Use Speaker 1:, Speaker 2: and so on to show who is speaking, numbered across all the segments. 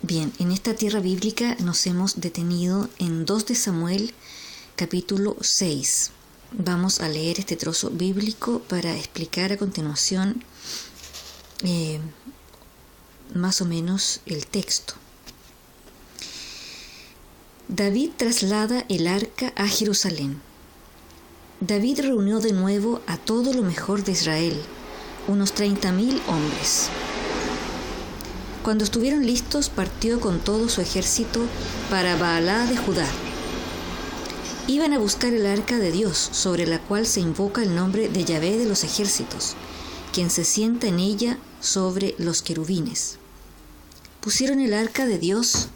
Speaker 1: Bien, en esta tierra bíblica nos hemos detenido en 2 de Samuel, capítulo 6. Vamos a leer este trozo bíblico para explicar a continuación más o menos el texto. David traslada el arca a Jerusalén. David reunió de nuevo a todo lo mejor de Israel, unos 30,000 hombres. Cuando estuvieron listos, partió con todo su ejército para Baalá de Judá. Iban a buscar el arca de Dios, sobre la cual se invoca el nombre de Yahvé de los ejércitos, quien se sienta en ella sobre los querubines. Pusieron el arca de Dios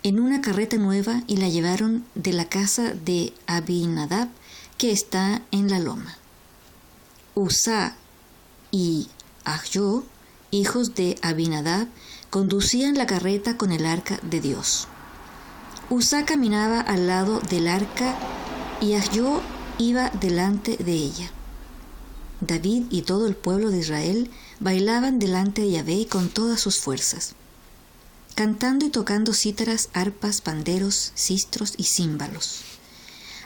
Speaker 1: en una carreta nueva y la llevaron de la casa de Abinadab, que está en la loma. Uzá y Ahjó, hijos de Abinadab, conducían la carreta con el arca de Dios. Uzá caminaba al lado del arca y Ahjó iba delante de ella. David y todo el pueblo de Israel bailaban delante de Yahvé con todas sus fuerzas, cantando y tocando cítaras, arpas, panderos, sistros y címbalos.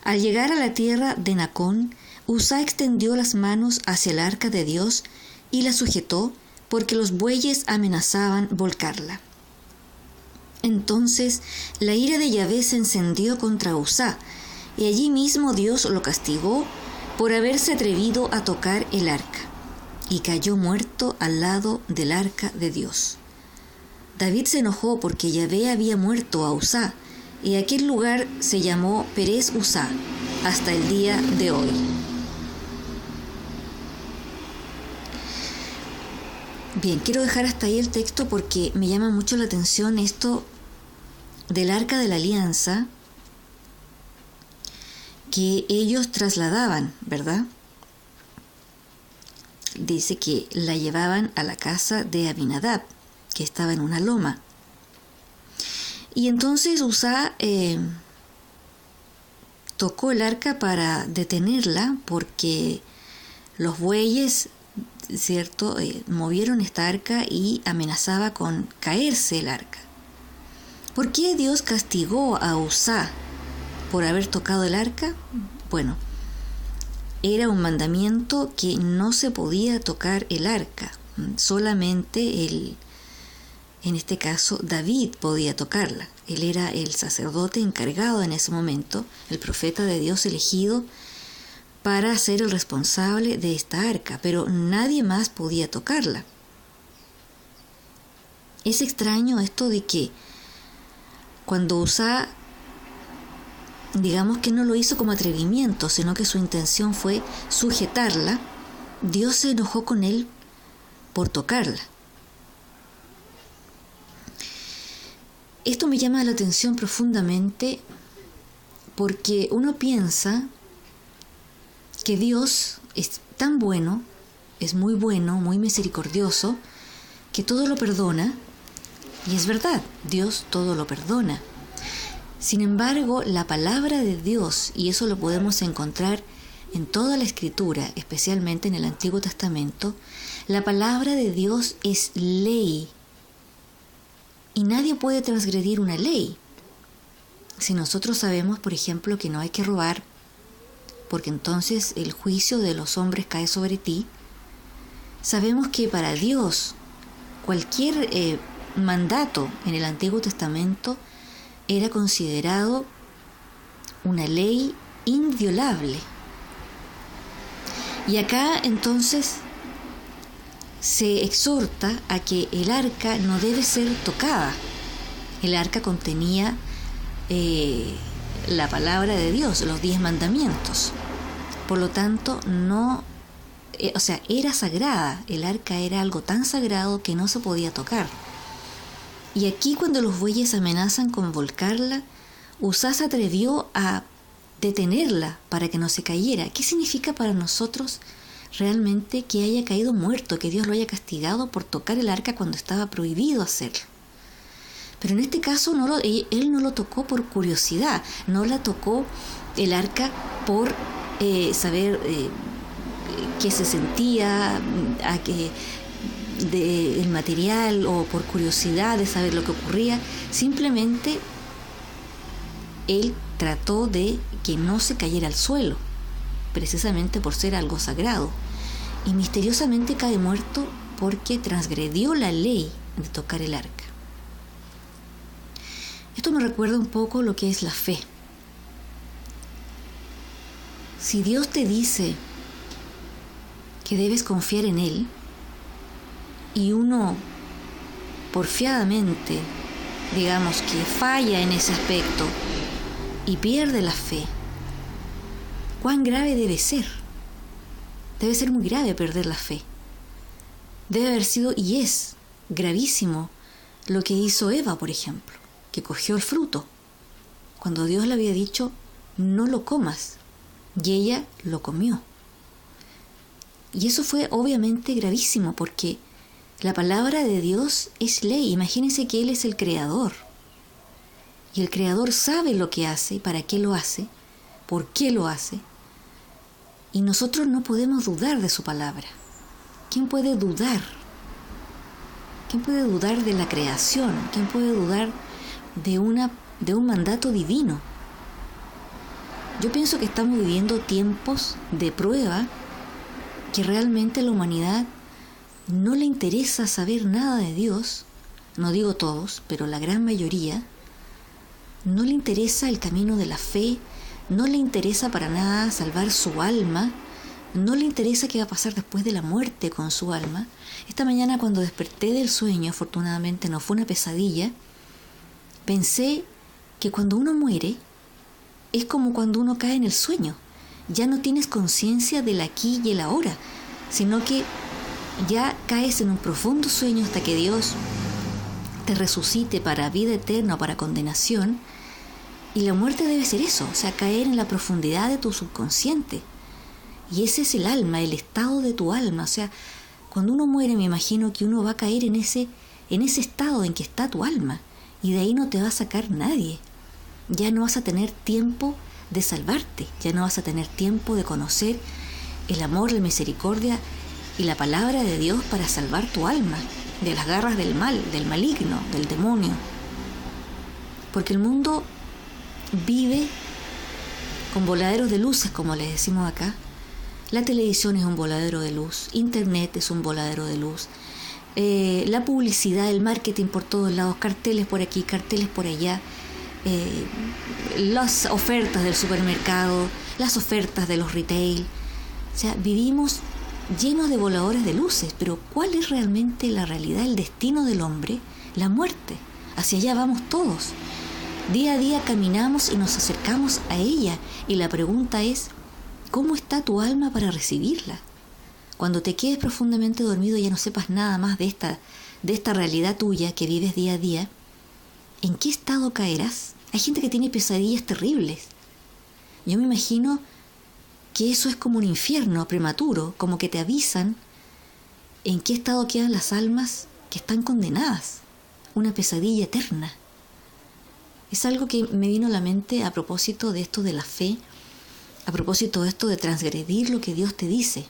Speaker 1: Al llegar a la tierra de Nacón, Uzá extendió las manos hacia el arca de Dios y la sujetó, porque los bueyes amenazaban volcarla. Entonces la ira de Yahvé se encendió contra Uzá, y allí mismo Dios lo castigó por haberse atrevido a tocar el arca, y cayó muerto al lado del arca de Dios. David se enojó porque Yahvé había muerto a Uzá, y aquel lugar se llamó Perez Uzá hasta el día de hoy. Bien, quiero dejar hasta ahí el texto porque me llama mucho la atención esto del arca de la alianza que ellos trasladaban, ¿verdad? Dice que la llevaban a la casa de Abinadab, que estaba en una loma. Y entonces Uzá tocó el arca para detenerla porque los bueyes, ¿cierto?, movieron esta arca y amenazaba con caerse el arca. ¿Por qué Dios castigó a Uzá por haber tocado el arca? Bueno, era un mandamiento que no se podía tocar el arca. Solamente en este caso David podía tocarla. Él era el sacerdote encargado en ese momento, el profeta de Dios elegido para ser el responsable de esta arca, pero nadie más podía tocarla. Es extraño esto de que cuando Uzá, digamos que no lo hizo como atrevimiento, sino que su intención fue sujetarla, Dios se enojó con él por tocarla. Esto me llama la atención profundamente porque uno piensa que Dios es tan bueno, es muy bueno, muy misericordioso, que todo lo perdona, y es verdad, Dios todo lo perdona. Sin embargo, la palabra de Dios, y eso lo podemos encontrar en toda la Escritura, especialmente en el Antiguo Testamento, la palabra de Dios es ley, y nadie puede transgredir una ley. Si nosotros sabemos, por ejemplo, que no hay que robar, porque entonces el juicio de los hombres cae sobre ti, sabemos que para Dios cualquier mandato en el Antiguo Testamento era considerado una ley inviolable. Y acá entonces se exhorta a que el arca no debe ser tocada. El arca contenía la palabra de Dios, los 10 mandamientos. Por lo tanto, era sagrada. El arca era algo tan sagrado que no se podía tocar. Y aquí, cuando los bueyes amenazan con volcarla, Uzá se atrevió a detenerla para que no se cayera. ¿Qué significa para nosotros realmente que haya caído muerto, que Dios lo haya castigado por tocar el arca cuando estaba prohibido hacerlo? Pero en este caso él no lo tocó por curiosidad, no la tocó el arca por saber qué se sentía, del material o por curiosidad de saber lo que ocurría. Simplemente él trató de que no se cayera al suelo, precisamente por ser algo sagrado, y misteriosamente cae muerto porque transgredió la ley de tocar el arca. Esto me recuerda un poco lo que es la fe. Si Dios te dice que debes confiar en Él y uno porfiadamente, digamos que falla en ese aspecto y pierde la fe, ¿cuán grave debe ser? Debe ser muy grave perder la fe. Debe haber sido y es gravísimo lo que hizo Eva, por ejemplo, que cogió el fruto cuando Dios le había dicho no lo comas, y ella lo comió. Y eso fue obviamente gravísimo porque la palabra de Dios es ley. Imagínense que Él es el creador y el creador sabe lo que hace, para qué lo hace, por qué lo hace, y nosotros no podemos dudar de su palabra. ¿Quién puede dudar? ¿Quién puede dudar de la creación? ¿Quién puede dudar de un mandato divino? Yo pienso que estamos viviendo tiempos de prueba, que realmente a la humanidad no le interesa saber nada de Dios. No digo todos, pero la gran mayoría. No le interesa el camino de la fe, no le interesa para nada salvar su alma, no le interesa qué va a pasar después de la muerte con su alma. Esta mañana, cuando desperté del sueño, afortunadamente no fue una pesadilla, pensé que cuando uno muere es como cuando uno cae en el sueño. Ya no tienes conciencia del aquí y el ahora, sino que ya caes en un profundo sueño hasta que Dios te resucite para vida eterna o para condenación. Y la muerte debe ser eso, o sea, caer en la profundidad de tu subconsciente. Y ese es el alma, el estado de tu alma. O sea, cuando uno muere, me imagino que uno va a caer en ese estado en que está tu alma. Y de ahí no te va a sacar nadie. Ya no vas a tener tiempo de salvarte, ya no vas a tener tiempo de conocer el amor, la misericordia y la palabra de Dios para salvar tu alma de las garras del mal, del maligno, del demonio. Porque el mundo vive con voladeros de luces, como les decimos acá. La televisión es un voladero de luz, internet es un voladero de luz, la publicidad, el marketing por todos lados, carteles por aquí, carteles por allá, las ofertas del supermercado, las ofertas de los retail. O sea, vivimos llenos de voladores de luces, pero ¿cuál es realmente la realidad, el destino del hombre? La muerte. Hacia allá vamos todos. Día a día caminamos y nos acercamos a ella, y la pregunta es, ¿cómo está tu alma para recibirla? Cuando te quedes profundamente dormido y ya no sepas nada más de esta realidad tuya que vives día a día, ¿en qué estado caerás? Hay gente que tiene pesadillas terribles. Yo me imagino que eso es como un infierno prematuro, como que te avisan en qué estado quedan las almas que están condenadas. Una pesadilla eterna. Es algo que me vino a la mente a propósito de esto de la fe, a propósito de esto de transgredir lo que Dios te dice.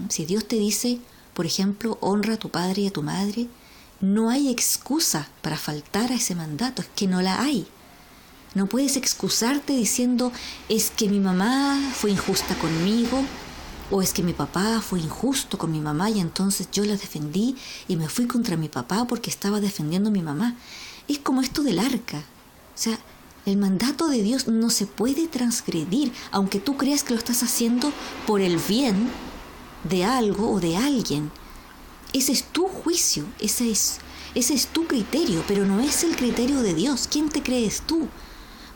Speaker 1: Si Dios te dice, por ejemplo, honra a tu padre y a tu madre, no hay excusa para faltar a ese mandato, es que no la hay. No puedes excusarte diciendo, es que mi mamá fue injusta conmigo, o es que mi papá fue injusto con mi mamá y entonces yo la defendí y me fui contra mi papá porque estaba defendiendo a mi mamá. Es como esto del arca. O sea, el mandato de Dios no se puede transgredir, aunque tú creas que lo estás haciendo por el bien de algo o de alguien. Ese es tu juicio, ese es tu criterio, pero no es el criterio de Dios. ¿Quién te crees tú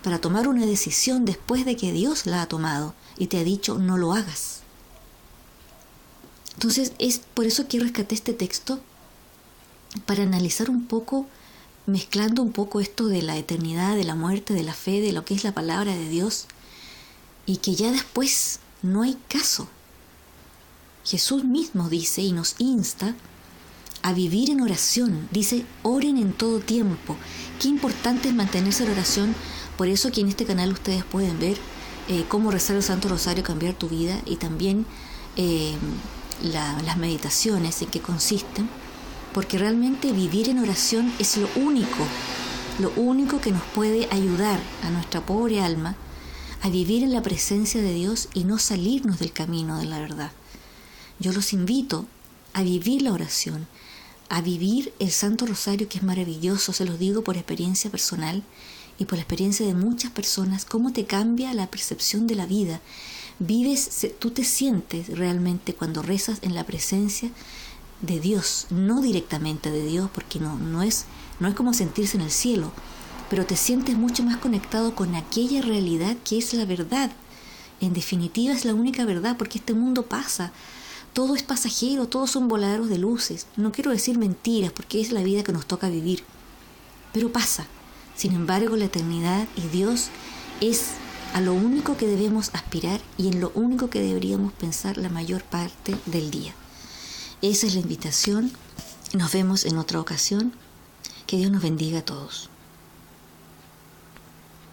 Speaker 1: para tomar una decisión después de que Dios la ha tomado y te ha dicho no lo hagas? Entonces es por eso que rescaté este texto, para analizar un poco, mezclando un poco esto de la eternidad, de la muerte, de la fe, de lo que es la palabra de Dios, y que ya después no hay caso. Jesús mismo dice y nos insta a vivir en oración. Dice, oren en todo tiempo. Qué importante es mantenerse en oración. Por eso que en este canal ustedes pueden ver cómo rezar el Santo Rosario, cambiar tu vida, y también las meditaciones en qué consisten, porque realmente vivir en oración es lo único que nos puede ayudar a nuestra pobre alma a vivir en la presencia de Dios y no salirnos del camino de la verdad. Yo los invito a vivir la oración, a vivir el Santo Rosario, que es maravilloso, se los digo por experiencia personal y por la experiencia de muchas personas, cómo te cambia la percepción de la vida. Tú te sientes realmente cuando rezas en la presencia de Dios, no directamente de Dios, porque no es como sentirse en el cielo, pero te sientes mucho más conectado con aquella realidad que es la verdad. En definitiva es la única verdad, porque este mundo pasa, todo es pasajero, todos son voladeros de luces. No quiero decir mentiras, porque es la vida que nos toca vivir, pero pasa. Sin embargo, la eternidad y Dios es a lo único que debemos aspirar y en lo único que deberíamos pensar la mayor parte del día. Esa es la invitación. Nos vemos en otra ocasión. Que Dios nos bendiga a todos.